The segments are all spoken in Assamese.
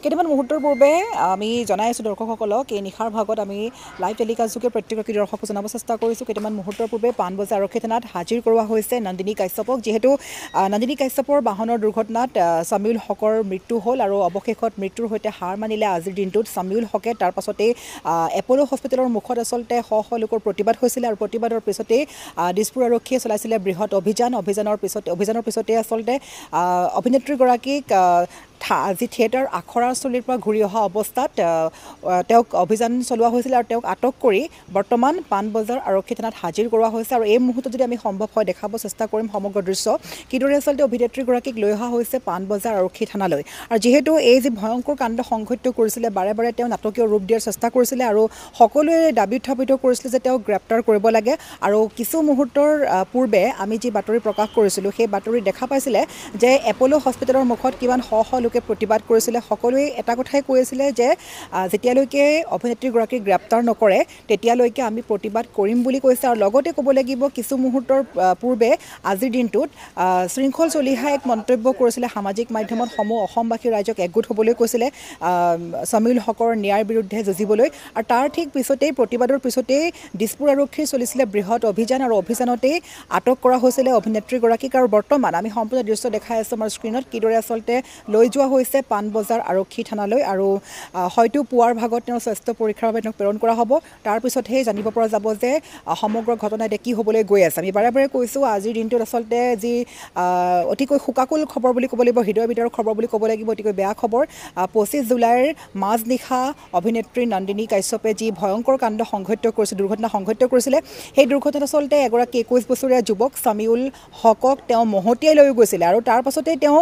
কেইটামান মুহূৰ্তৰ পূৰ্বে আমি জনাই আছোঁ দৰ্শকসকলক এই নিশাৰ ভাগত আমি লাইভ টেলিকাষ্টযোগে প্ৰত্যেকগৰাকী দৰ্শকক জনাব চেষ্টা কৰিছোঁ। কেইটামান মুহূৰ্তৰ পূৰ্বে পাণবজাৰ আৰক্ষী থানাত হাজিৰ কৰোৱা হৈছে নন্দিনী কাশ্যপক। যিহেতু নন্দিনী কাশ্যপৰ বাহনৰ দুৰ্ঘটনাত ছামিউল হকৰ মৃত্যু হ'ল আৰু অৱশেষত মৃত্যুৰ সৈতে হাৰ মানিলে আজিৰ দিনটোত ছামিউল হকে। তাৰ পাছতেই এপ'ল' হস্পিটেলৰ মুখত আচলতে শ শ লোকৰ প্ৰতিবাদ হৈছিলে আৰু প্ৰতিবাদৰ পিছতেই দিছপুৰ আৰক্ষীয়ে চলাইছিলে বৃহৎ অভিযানৰ পিছতেই আচলতে অভিনেত্ৰীগৰাকীক যি থিয়েটাৰ আখৰাস্থলীৰ পৰা ঘূৰি অহা অৱস্থাত তেওঁক অভিযান চলোৱা হৈছিল আৰু তেওঁক আটক কৰি বৰ্তমান পাণবজাৰ আৰক্ষী থানাত হাজিৰ কৰোৱা হৈছে। আৰু এই মুহূৰ্তত যদি আমি সম্ভৱ হয় দেখাব চেষ্টা কৰিম সমগ্ৰ দৃশ্য কিদৰে আচলতে অভিনেত্ৰীগৰাকীক লৈ অহা হৈছে পাণবজাৰ আৰক্ষী থানালৈ। আৰু যিহেতু এই যি ভয়ংকৰ কাণ্ড সংঘটিত কৰিছিলে বাৰে বাৰে তেওঁ নাটকীয় ৰূপ দিয়াৰ চেষ্টা কৰিছিলে আৰু সকলোৱে দাবী উত্থাপিত কৰিছিলে যে তেওঁক গ্ৰেপ্তাৰ কৰিব লাগে। আৰু কিছু মুহূৰ্তৰ পূৰ্বে আমি যি বাতৰি প্ৰকাশ কৰিছিলোঁ সেই বাতৰি দেখা পাইছিলে যে এপ'ল' হস্পিটেলৰ মুখত কিমান শ শ লোকে প্ৰতিবাদ কৰিছিলে। সকলোৱে এটা কথাই কৈ আছিলে যে যেতিয়ালৈকে অভিনেত্ৰীগৰাকীক গ্ৰেপ্তাৰ নকৰে তেতিয়ালৈকে আমি প্ৰতিবাদ কৰিম বুলি কৈছে। আৰু লগতে ক'ব লাগিব কিছু মুহূৰ্তৰ পূৰ্বে আজিৰ দিনটোত শৃংখল চলিহাই এক মন্তব্য কৰিছিলে সামাজিক মাধ্যমত অসমবাসী ৰাইজক একগোট হ'বলৈ কৈছিলে ছামিউল হকৰ ন্যায়ৰ বিৰুদ্ধে যুঁজিবলৈ। আৰু তাৰ ঠিক পিছতেই প্ৰতিবাদৰ পিছতেই দিছপুৰ আৰক্ষীৰ চলিছিলে বৃহৎ অভিযান আৰু অভিযানতেই আটক কৰা হৈছিলে অভিনেত্ৰীগৰাকীক। আৰু বৰ্তমান আমি সম্পূৰ্ণ দৃশ্য দেখাই আছোঁ আমাৰ স্ক্ৰীণত কিদৰে আচলতে লৈ যোৱা হৈছে পাণবজাৰ আৰক্ষী থানালৈ আৰু হয়তো পুৱাৰ ভাগত তেওঁৰ স্বাস্থ্য পৰীক্ষাৰ বাবে তেওঁক প্ৰেৰণ কৰা হ'ব। তাৰপিছতহে জানিব পৰা যাব যে সমগ্ৰ ঘটনা এতিয়া কি হ'বলৈ গৈ আছে। আমি বাৰে বাৰে কৈছোঁ আজিৰ দিনটোত আচলতে যি অতিকৈ শোকাকুল খবৰ বুলি ক'ব লাগিব, হৃদয় বিদাৰৰ খবৰ বুলি ক'ব লাগিব, অতিকৈ বেয়া খবৰ। 25 জুলাইৰ মাজনিশা অভিনেত্ৰী নন্দিনী কাশ্যপে যি ভয়ংকৰ কাণ্ড দুৰ্ঘটনা সংঘটিত কৰিছিলে সেই দুৰ্ঘটনাত আচলতে এগৰাকী 21 বছৰীয়া যুৱক ছামিউল হকক তেওঁ মহতিয়াই লৈ গৈছিলে আৰু তাৰ পাছতেই তেওঁ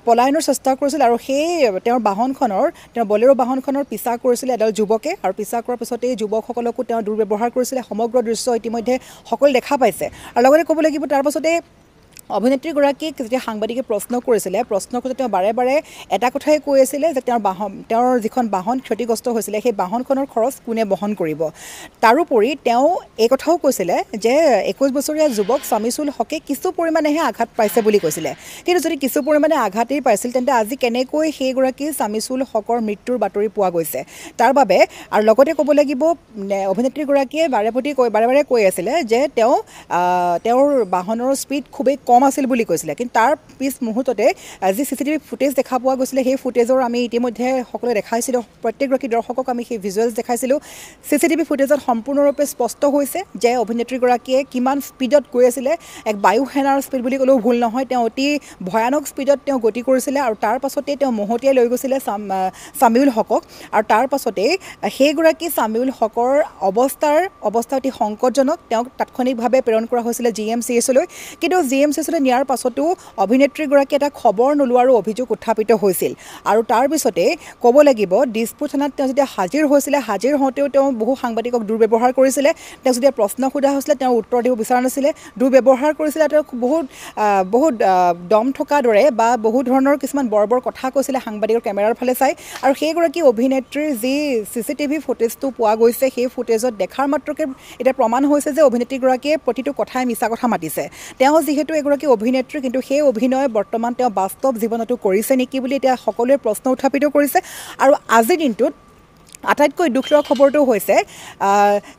পলায়নৰ চেষ্টা কৰিছিল আৰু সেই তেওঁৰ বলেৰো বাহনখনৰ পিছা কৰিছিলে এডাল যুৱকে। আৰু পিছা কৰাৰ পিছতেই যুৱকসকলকো তেওঁ দুৰ্ব্যৱহাৰ কৰিছিলে। সমগ্ৰ দৃশ্য ইতিমধ্যে সকলোৱে দেখা পাইছে। আৰু লগতে ক'ব লাগিব তাৰ পাছতে অভিনেত্ৰীগৰাকীক যেতিয়া সাংবাদিকে প্ৰশ্ন কৰোঁতে তেওঁ বাৰে বাৰে এটা কথাই কৈ আছিলে যে তেওঁৰ যিখন বাহন ক্ষতিগ্ৰস্ত হৈছিলে সেই বাহনখনৰ খৰচ কোনে বহন কৰিব। তাৰোপৰি তেওঁ এই কথাও কৈছিলে যে 21 বছৰীয়া যুৱক ছামিউল হকে কিছু পৰিমাণেহে আঘাত পাইছে বুলি কৈছিলে। কিন্তু যদি কিছু পৰিমাণে আঘাতেই পাইছিল তেন্তে আজি কেনেকৈ সেইগৰাকী ছামিউল হকৰ মৃত্যুৰ বাতৰি পোৱা গৈছে তাৰ বাবে। আৰু লগতে ক'ব লাগিব অভিনেত্ৰীগৰাকীয়ে বাৰে বাৰে কৈ আছিলে যে তেওঁৰ বাহনৰ স্পীড খুবেই কম আছিল বুলি কৈছিলে। কিন্তু তাৰ পিছ মুহূৰ্ততে যি CCTV ফুটেজ দেখা পোৱা গৈছিলে সেই ফুটেজৰ আমি ইতিমধ্যে সকলোৱে দেখাইছিলোঁ, প্ৰত্যেকগৰাকী দৰ্শকক আমি সেই ভিজুৱেলছ দেখাইছিলোঁ। CCTV ফুটেজত সম্পূৰ্ণৰূপে স্পষ্ট হৈছে যে অভিনেত্ৰীগৰাকীয়ে কিমান স্পীডত গৈ আছিলে। এক বায়ু সেনাৰ স্পীড বুলি ক'লেও ভুল নহয়। তেওঁ অতি ভয়ানক স্পীডত তেওঁ গতি কৰিছিলে আৰু তাৰ পাছতেই তেওঁ মহতিয়াই লৈ গৈছিলে ছামিউল হকক। আৰু তাৰ পাছতেই সেইগৰাকী ছামিউল হকৰ অৱস্থা অতি সংকটজনক। তেওঁক তাৎক্ষণিকভাৱে প্ৰেৰণ কৰা হৈছিলে GMCHলৈ। কিন্তু GMCHলৈ নিয়াৰ পাছতো অভিনেত্ৰীগৰাকী এটা খবৰ নোলোৱাৰো অভিযোগ উত্থাপিত হৈছিল। আৰু তাৰ পিছতে ক'ব লাগিব দিছপুৰ থানাত তেওঁ যেতিয়া হাজিৰ হওঁতেও তেওঁ বহু সাংবাদিকক দুৰ্ব্যৱহাৰ কৰিছিলে। তেওঁক যেতিয়া প্ৰশ্ন সোধা হৈছিলে তেওঁ উত্তৰ দিব বিচৰা নাছিলে, দুৰ্ব্যৱহাৰ কৰিছিলে। তেওঁক বহুত দম থকা দৰে বা বহুত ধৰণৰ কিছুমান বৰ কথা কৈছিলে সাংবাদিকৰ কেমেৰাৰ ফালে চাই। আৰু সেইগৰাকী অভিনেত্ৰীৰ যি CCTV ফুটেজটো পোৱা গৈছে সেই ফুটেজত দেখাৰ মাত্ৰকে এতিয়া প্ৰমাণ হৈছে যে অভিনেত্ৰীগৰাকীয়ে প্ৰতিটো কথাই মিছা কথা মাতিছে। তেওঁ যিহেতু এগৰাকী অভিনেত্ৰী কিন্তু সেই অভিনয় বৰ্তমান তেওঁ বাস্তৱ জীৱনতো কৰিছে নেকি বুলি এতিয়া সকলোৱে প্ৰশ্ন উত্থাপিত কৰিছে। আৰু আজিৰ দিনটোত আটাইতকৈ দুখ লগা খবৰটো হৈছে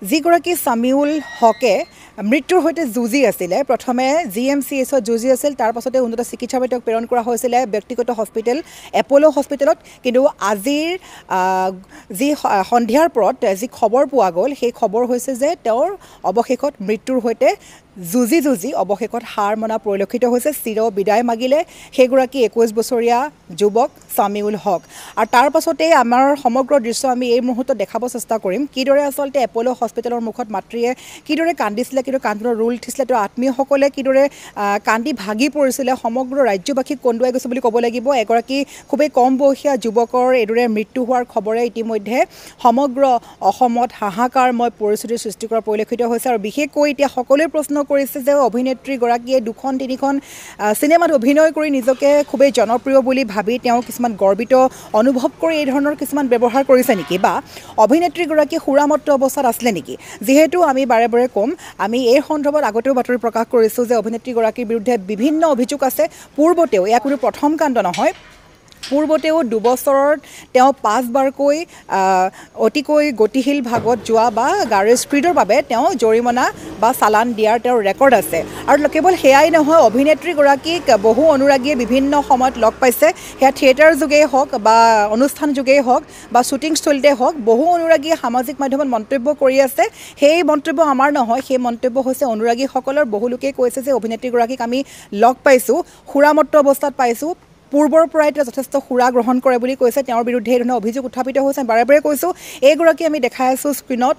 যিগৰাকী ছামিউল হকে মৃত্যুৰ সৈতে যুঁজি আছিলে। প্ৰথমে GMCHত যুঁজি আছিল, তাৰ পাছতে উন্নত চিকিৎসাৰ বাবে তেওঁক প্ৰেৰণ কৰা হৈছিলে ব্যক্তিগত হস্পিটেল এপ'ল' হস্পিটেলত। কিন্তু আজিৰ যি সন্ধিয়াৰ পৰত যি খবৰ পোৱা গ'ল সেই খবৰ হৈছে যে তেওঁৰ অৱশেষত মৃত্যুৰ সৈতে যুঁজি অৱশেষত হাৰ মনা পৰিলক্ষিত হৈছে। চিৰ বিদায় মাগিলে সেইগৰাকী 21 বছৰীয়া যুৱক ছামিউল হক। আৰু তাৰ পাছতেই আমাৰ সমগ্ৰ দৃশ্য আমি এই মুহূৰ্তত দেখাব চেষ্টা কৰিম কিদৰে আচলতে এপ'ল' হস্পিটেলৰ মুখত মাতৃয়ে কিদৰে কান্দিছিলে, কিদৰে কান্দোনৰ ৰোল উঠিছিলে, তেওঁৰ আত্মীয়সকলে কিদৰে কান্দি ভাগি পৰিছিলে। সমগ্ৰ ৰাজ্যবাসীক কন্দুৱাই গৈছে বুলি ক'ব লাগিব। এগৰাকী খুবেই কম বয়সীয়া যুৱকৰ এইদৰে মৃত্যু হোৱাৰ খবৰে ইতিমধ্যে সমগ্ৰ অসমত হাহাকাৰময় পৰিস্থিতিৰ সৃষ্টি কৰা পৰিলক্ষিত হৈছে। আৰু বিশেষকৈ এতিয়া সকলোৱে প্ৰশ্ন কৰিছে যে অভিনেত্ৰীগৰাকীয়ে 2-3খন চিনেমাত অভিনয় কৰি নিজকে খুবেই জনপ্ৰিয় বুলি ভাবি তেওঁ কিছুমান গৰ্বিত অনুভৱ কৰি এই ধৰণৰ কিছুমান ব্যৱহাৰ কৰিছে নেকি, বা অভিনেত্ৰীগৰাকী সুৰামত্ত অৱস্থাত আছিলে নেকি। যিহেতু আমি বাৰে বাৰে ক'ম, আমি এই সন্দৰ্ভত আগতেও বাতৰি প্ৰকাশ কৰিছোঁ যে অভিনেত্ৰীগৰাকীৰ বিৰুদ্ধে বিভিন্ন অভিযোগ আছে। পূৰ্বতেও এয়া কোনো প্ৰথম কাণ্ড নহয়। পূৰ্বতেও দুবছৰত তেওঁ 5 বাৰকৈ অতিকৈ গতিশীল ভাগত যোৱা বা গাড়ীৰ স্পীডৰ বাবে তেওঁ জৰিমনা বা চালান দিয়াৰ তেওঁৰ ৰেকৰ্ড আছে আৰু কেৱল সেয়াই নহয় অভিনেত্ৰীগৰাকীক বহু অনুৰাগীয়ে বিভিন্ন সময়ত লগ পাইছে সেয়া থিয়েটাৰ যোগেই হওক বা অনুষ্ঠান যোগেই হওক বা শ্বুটিংস্থলীতে হওক বহু অনুৰাগীয়ে সামাজিক মাধ্যমত মন্তব্য কৰি আছে সেই মন্তব্য আমাৰ নহয় সেই মন্তব্য হৈছে অনুৰাগীসকলৰ বহু লোকে কৈছে যে অভিনেত্ৰীগৰাকীক আমি লগ পাইছোঁ সুৰামত্ত অৱস্থাত পাইছোঁ পূৰ্বৰ পৰাই তেওঁ যথেষ্ট সুৰা গ্ৰহণ কৰে বুলি কৈছে তেওঁৰ বিৰুদ্ধে এই ধৰণৰ অভিযোগ উত্থাপিত হৈছে বাৰে বাৰে কৈছোঁ এইগৰাকী আমি দেখাই আছোঁ স্ক্ৰীণত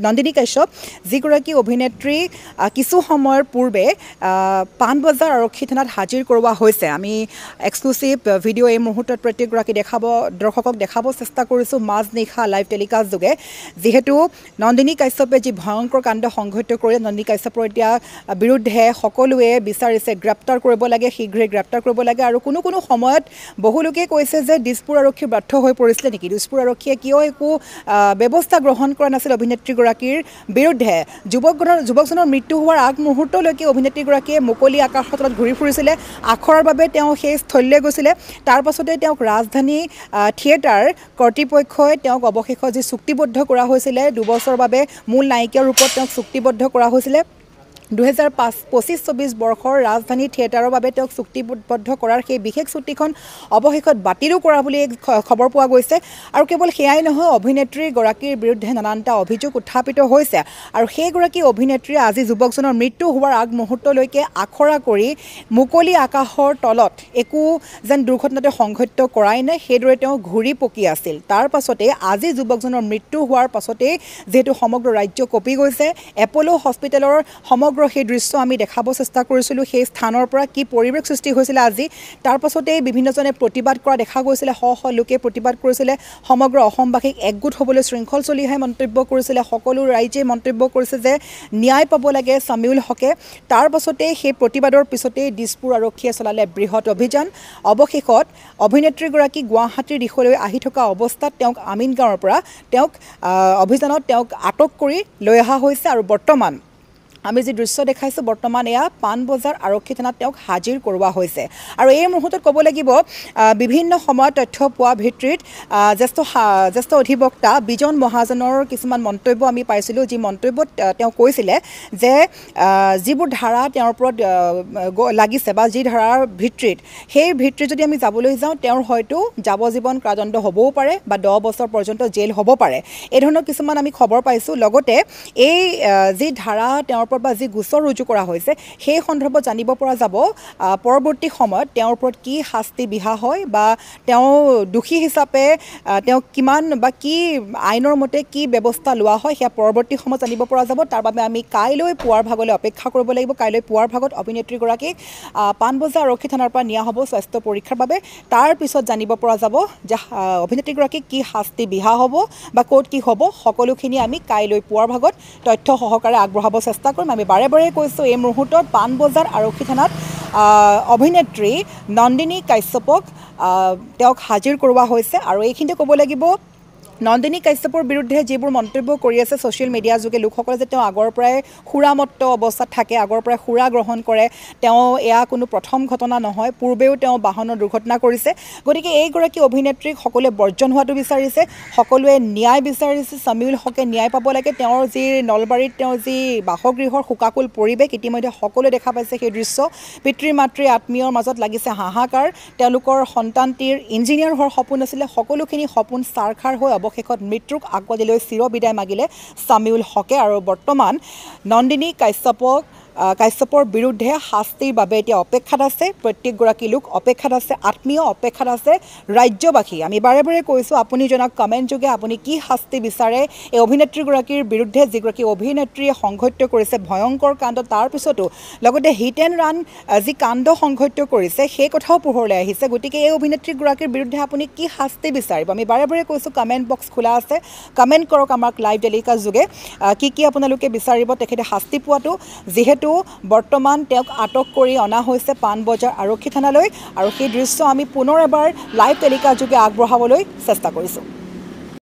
নন্দিনী কাশ্যপ যিগৰাকী অভিনেত্ৰী কিছু সময়ৰ পূৰ্বে পাণবজাৰ আৰক্ষী থানাত হাজিৰ কৰোৱা হৈছে আমি এক্সক্লুচিভ ভিডিঅ' এই মুহূৰ্তত প্ৰত্যেকগৰাকী দৰ্শকক দেখাব চেষ্টা কৰিছোঁ মাজনিশা লাইভ টেলিকাষ্ট যোগে যিহেতু নন্দিনী কাশ্যপে যি ভয়ংকৰ কাণ্ড সংঘটিত কৰিলে নন্দিনী কাশ্যপৰ এতিয়া বিৰুদ্ধে সকলোৱে বিচাৰিছে গ্ৰেপ্তাৰ কৰিব লাগে শীঘ্ৰে গ্ৰেপ্তাৰ কৰিব লাগে আৰু কোনো সময়ত বহু লোকে কৈছে যে দিছপুৰ আৰক্ষী ব্যৰ্থ হৈ পৰিছিলে নেকি দিছপুৰ আৰক্ষীয়ে কিয় একো ব্যৱস্থা গ্ৰহণ কৰা নাছিল অভিনেত্ৰীগৰাকীৰ বিৰুদ্ধে যুৱকজনৰ মৃত্যু হোৱাৰ আগমুহূৰ্তলৈকে অভিনেত্ৰীগৰাকীয়ে মুকলি আকাশৰ তলত ঘূৰি ফুৰিছিলে আখৰাৰ বাবে তেওঁ সেই স্থলীলৈ গৈছিলে তাৰ পাছতে তেওঁক ৰাজধানী থিয়েটাৰ কৰ্তৃপক্ষই তেওঁক অৱশেষত যি চুক্তিবদ্ধ কৰা হৈছিলে 2 বছৰৰ বাবে মূল নায়িকাৰ ৰূপত তেওঁক চুক্তিবদ্ধ কৰা হৈছিলে 2025-24 বৰ্ষৰ ৰাজধানী থিয়েটাৰৰ বাবে তেওঁক চুক্তিবদ্ধ কৰাৰ সেই বিশেষ চুক্তিখন অৱশেষত বাতিলো কৰা বুলি খবৰ পোৱা গৈছে আৰু কেৱল সেয়াই নহয় অভিনেত্ৰীগৰাকীৰ বিৰুদ্ধে নানানটা অভিযোগ উত্থাপিত হৈছে আৰু সেইগৰাকী অভিনেত্ৰীয়ে আজি যুৱকজনৰ মৃত্যু হোৱাৰ আগমুহূৰ্তলৈকে আখৰা কৰি মুকলি আকাশৰ তলত একো যেন দুৰ্ঘটনাতে সংঘটিত কৰাই নাই সেইদৰে তেওঁ ঘূৰি পকি আছিল তাৰ পাছতে আজি যুৱকজনৰ মৃত্যু হোৱাৰ পাছতে যেহেতু সমগ্ৰ ৰাজ্য কঁপি গৈছে এপ'লো হস্পিটেলৰ সমগ্ৰ সেই দৃশ্য আমি দেখাব চেষ্টা কৰিছিলোঁ সেই স্থানৰ পৰা কি পৰিৱেশ সৃষ্টি হৈছিলে আজি তাৰ পাছতেই বিভিন্নজনে প্ৰতিবাদ কৰা দেখা গৈছিলে শ লোকে প্ৰতিবাদ কৰিছিলে সমগ্ৰ অসমবাসীক একগোট হ'বলৈ শৃংখল চলিহাই মন্তব্য কৰিছিলে সকলো ৰাইজে মন্তব্য কৰিছে যে ন্যায় পাব লাগে সামিউল হকে তাৰ পাছতেই সেই প্ৰতিবাদৰ পিছতেই দিছপুৰ আৰক্ষীয়ে চলালে বৃহৎ অভিযান অৱশেষত অভিনেত্ৰীগৰাকী গুৱাহাটীৰ দিশলৈ আহি থকা অৱস্থাত তেওঁক আমিনগাঁৱৰ পৰা তেওঁক অভিযানত তেওঁক আটক কৰি লৈ অহা হৈছে আৰু বৰ্তমান আমি যি দৃশ্য দেখাইছোঁ বৰ্তমান এয়া পাণবজাৰ আৰক্ষী থানাত তেওঁক হাজিৰ কৰোৱা হৈছে আৰু এই মুহূৰ্তত ক'ব লাগিব বিভিন্ন সময়ত তথ্য পোৱা ভিত্তিত জ্যেষ্ঠ অধিবক্তা বিজন মহাজনৰ কিছুমান মন্তব্য আমি পাইছিলোঁ যি মন্তব্যত তেওঁ কৈছিলে যে যিবোৰ ধাৰা তেওঁৰ ওপৰত লাগিছে বা যি ধাৰাৰ ভিত্তিত সেই ভিত্তিত যদি আমি যাবলৈ যাওঁ তেওঁৰ হয়তো যাৱজ্জীৱন কাৰাদণ্ড হ'বও পাৰে বা 10 বছৰ পৰ্যন্ত জেল হ'ব পাৰে এই ধৰণৰ কিছুমান আমি খবৰ পাইছোঁ লগতে এই যি ধাৰা তেওঁৰ বা যি গোচৰ ৰুজু কৰা হৈছে সেই সন্দৰ্ভত জানিব পৰা যাব পৰৱৰ্তী সময়ত তেওঁৰ ওপৰত কি শাস্তি বিহা হয় বা তেওঁ দোষী হিচাপে তেওঁ কিমান বা কি আইনৰ মতে কি ব্যৱস্থা লোৱা হয় সেয়া পৰৱৰ্তী সময়ত জানিব পৰা যাব তাৰ বাবে আমি কাইলৈ পুৱাৰ ভাগলৈ অপেক্ষা কৰিব লাগিব কাইলৈ পুৱাৰ ভাগত অভিনেত্ৰীগৰাকীক পাণবজাৰ আৰক্ষী থানাৰ পৰা নিয়া হ'ব স্বাস্থ্য পৰীক্ষাৰ বাবে তাৰ পিছত জানিব পৰা যাব যে অভিনেত্ৰীগৰাকীক কি শাস্তি বিহা হ'ব বা ক'ত কি হ'ব সকলোখিনি আমি কাইলৈ পুৱাৰ ভাগত তথ্য সহকাৰে আগবঢ়াব চেষ্টা কৰিম আমি বাৰে বাৰে কৈছোঁ এই মুহূৰ্তত পাণবজাৰ আৰক্ষী থানাত অভিনেত্ৰী নন্দিনী কাশ্যপক তেওঁক হাজিৰ কৰোৱা হৈছে আৰু এইখিনিতে ক'ব লাগিব নন্দিনী কাশ্যপৰ বিৰুদ্ধে যিবোৰ মন্তব্য কৰি আছে ছ'চিয়েল মিডিয়া যোগে লোকসকলে যে তেওঁ আগৰ পৰাই সুৰামত্ত অৱস্থাত থাকে আগৰ পৰাই সুৰা গ্ৰহণ কৰে তেওঁ এয়া কোনো প্ৰথম ঘটনা নহয় পূৰ্বেও তেওঁ বাহনৰ দুৰ্ঘটনা কৰিছে গতিকে এইগৰাকী অভিনেত্ৰীক সকলোৱে বৰ্জন হোৱাটো বিচাৰিছে সকলোৱে ন্যায় বিচাৰিছে সামিউল হকে ন্যায় পাব লাগে তেওঁৰ যি নলবাৰীত তেওঁৰ যি বাসগৃহৰ শোকাকুল পৰিৱেশ ইতিমধ্যে সকলোৱে দেখা পাইছে সেই দৃশ্য পিতৃ মাতৃ আত্মীয়ৰ মাজত লাগিছে হাহাকাৰ তেওঁলোকৰ সন্তানটিৰ ইঞ্জিনিয়াৰ হোৱাৰ সপোন আছিলে সকলোখিনি সপোন সাৰখাৰ হৈ অৱশেষত মৃত্যুক আকোৱালি চিৰ বিদায় মাগিলে সামিউল হকে আৰু বৰ্তমান নন্দিনী কাশ্যপৰ বিৰুদ্ধে শাস্তিৰ বাবে এতিয়া অপেক্ষাত আছে প্ৰত্যেকগৰাকী লোক অপেক্ষাত আছে আত্মীয় অপেক্ষাত আছে ৰাজ্যবাসী আমি বাৰে বাৰে কৈছোঁ আপুনি জনাক কমেণ্ট যোগে আপুনি কি শাস্তি বিচাৰে এই অভিনেত্ৰীগৰাকীৰ বিৰুদ্ধে যিগৰাকী অভিনেত্ৰীয়ে সংঘটিত কৰিছে ভয়ংকৰ কাণ্ড তাৰ পিছতো লগতে হিট এণ্ড ৰান যি কাণ্ড সংঘটিত কৰিছে সেই কথাও পোহৰলৈ আহিছে গতিকে এই অভিনেত্ৰীগৰাকীৰ বিৰুদ্ধে আপুনি কি শাস্তি বিচাৰিব আমি বাৰে বাৰে কৈছোঁ কমেণ্ট বক্স খোলা আছে কমেণ্ট কৰক আমাক লাইভ টেলিকাষ্ট যোগে কি আপোনালোকে বিচাৰিব তেখেতে শাস্তি পোৱাটো যিহেতু বৰ্তমান তেওঁক আটক কৰি অনা হৈছে পাণবজাৰ আৰক্ষী থানালৈ আৰু সেই দৃশ্য আমি পুনৰ এবাৰ লাইভ টেলিকাষ্ট যোগে আগবঢ়াবলৈ চেষ্টা কৰিছোঁ